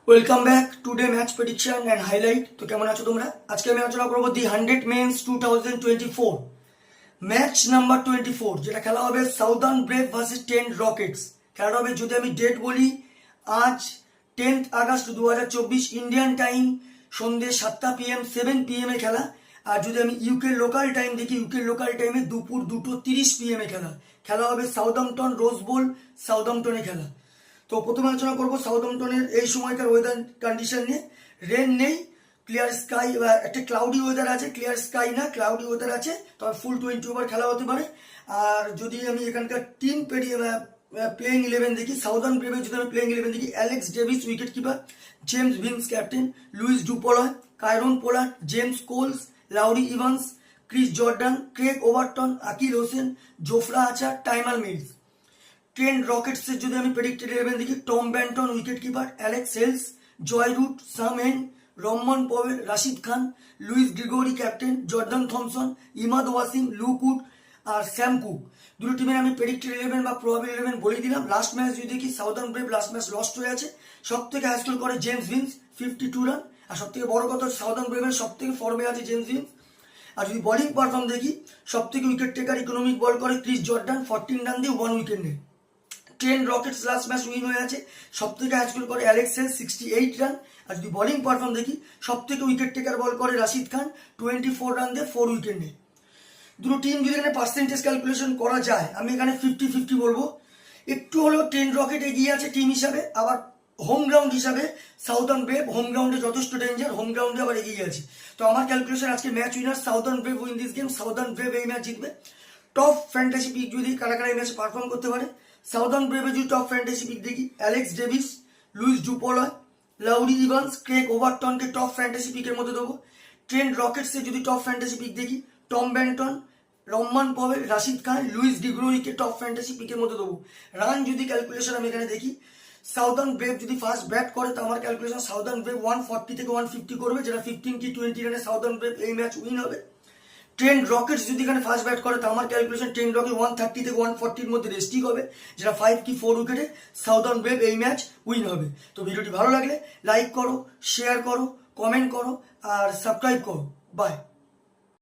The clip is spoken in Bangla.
Welcome back today match prediction and highlight. তো কেমন আছো তোমরা? আজকে আমি আলোচনা করবো দি 100 মেন্স 2024 ম্যাচ নাম্বার 24, যেটা খেলা হবে সাউদার্ন ব্রেভ ভার্সেস 10 রকেটস। খেলাটা হবে, যদি আমি ডেট বলি, আজ 10 আগস্ট 2024 ইন্ডিয়ান টাইম সন্ধ্যে 7টা PM 7 PM এ খেলা। আর যদি আমি ইউকে লোকাল টাইম দেখি, ইউকে লোকাল টাইমে দুপুর 2:30 PM এ খেলা হবে সাউদাম্পটন রোজ বোল, সাউদাম্পটনে খেলা। তো প্রথমে আলোচনা করবো সাউদাম্পটনের এই সময়কার ওয়েদার কন্ডিশন নিয়ে। রেন নেই, ক্লিয়ার স্কাই, একটা ক্লাউডি ওয়েদার আছে, ক্লিয়ার স্কাই না ক্লাউডি ওয়েদার আছে, তবে ফুল 20 ওভার খেলা হতে পারে। আর যদি আমি এখানকার টিম প্লেইং 11 দেখি, সাউদার্ন ব্রেভে যদি আমি প্লেইং 11 দেখি, Alex Davies wicket keeper, James Vince captain, Lewis Du Plooy, Kieron Pollard, James Coles, Laurie Evans, Chris Jordan, Craig Overton, Akeal Hosein, Jofra Archer, Tymal mills. Trent রকেটসের যদি আমি প্রেডিক্টেড 11 দেখি, Tom Banton wicket keeper, Alex Hales, Joe Root, Sam Hain, Rovman Powell, Rashid Khan, Lewis Gregory captain, Jordan Thompson, Imad Wasim, Luke Wood আর স্যাম কুক। দুটো টিমের আমি প্রেডিক্টেড 11 বা প্রবাবল 11 বলে দিলাম। লাস্ট ম্যাচ যদি দেখি, southern brave last match lost হয়ে আছে। সব থেকে হাই স্কোর করে জেমস ভিন্স 52 রান। আর সব থেকে বড় কথা, সাউদার্ন ব্রেভের সব থেকে ফর্মে আছে জেমস ভিন্স। আর যদি বোলিং পারফর্ম দেখি, সব থেকে উইকেট টেকার ইকোনমিক বল করে ক্রিস জর্ডান, 14 রান দিয়ে 1 উইকেট নেয়। 10 রকেটস লাস্ট ম্যাচ উইন হয়ে আছে, সব থেকে হাই স্কোর করে অ্যালেক্স হেলস 68 রান। আর যদি বোলিং পারফর্ম দেখি, সব থেকে উইকেট টেকার বল করে রাশিদ খান, 24 রান দিয়ে 4 উইকেট নেয়। দুটো টিম যদি এখানে পার্সেন্টেজ ক্যালকুলেশন করা যায়, আমি এখানে 50-50 বলবো। একটু হলেও 10 রকেট এগিয়ে আছে টিম হিসাবে, আবার হোম গ্রাউন্ড হিসাবে সাউদার্ন ব্রেভ হোম গ্রাউন্ডে যথেষ্ট ডেঞ্জার, হোম গ্রাউন্ডে আবার এগিয়ে আছে। তো আমার ক্যালকুলেশন আজকে match winner southern brave win this game. Southern brave এই ম্যাচ জিতবে। টপ ফ্যান্টাসি পিক যদি কারা কারা এই ম্যাচে পারফর্ম করতে পারে, সাউদার্ন ব্রেভে যদি টপ ফ্যান্টাসি পিক দেখি, Alex Davies, Luis ডুপলয়, লাউরি Evans, Craig ওভারটনকে top fantasy পিকের মধ্যে দেবো। ট্রেন্ট রকেটসে যদি টপ ফ্যান্টাসি পিক দেখি, Tom Banton, Rahman Powell, Rashid Khan, Luis ডিগ্রোরিকে top fantasy পিকের মধ্যে দেবো। রান যদি ক্যালকুলেশন আমি এখানে দেখি, সাউদার্ন ব্রেভ যদি ফার্স্ট ব্যাট করে, তো আমার ক্যালকুলেশন সাউদার্ন ব্রেভ 140 থেকে 150 করবে, যেটা 15-20 রানে সাউদার্ন ব্রেভ এই ম্যাচ উইন হবে। ট্রেন্ট রকেটস যদি এখানে ফার্স্ট ব্যাট করে, তো আমার ক্যালকুলেশন ট্রেন্ট রকেট 130 থেকে 140 মধ্যে রেস্টিক হবে, যেটা 5-4 উইকেটে সাউদার্ন ব্রেভ এই ম্যাচ উইন হবে। তো ভিডিওটি ভালো লাগলে লাইক করো, শেয়ার করো, কমেন্ট করো আর সাবস্ক্রাইব করো। বাই।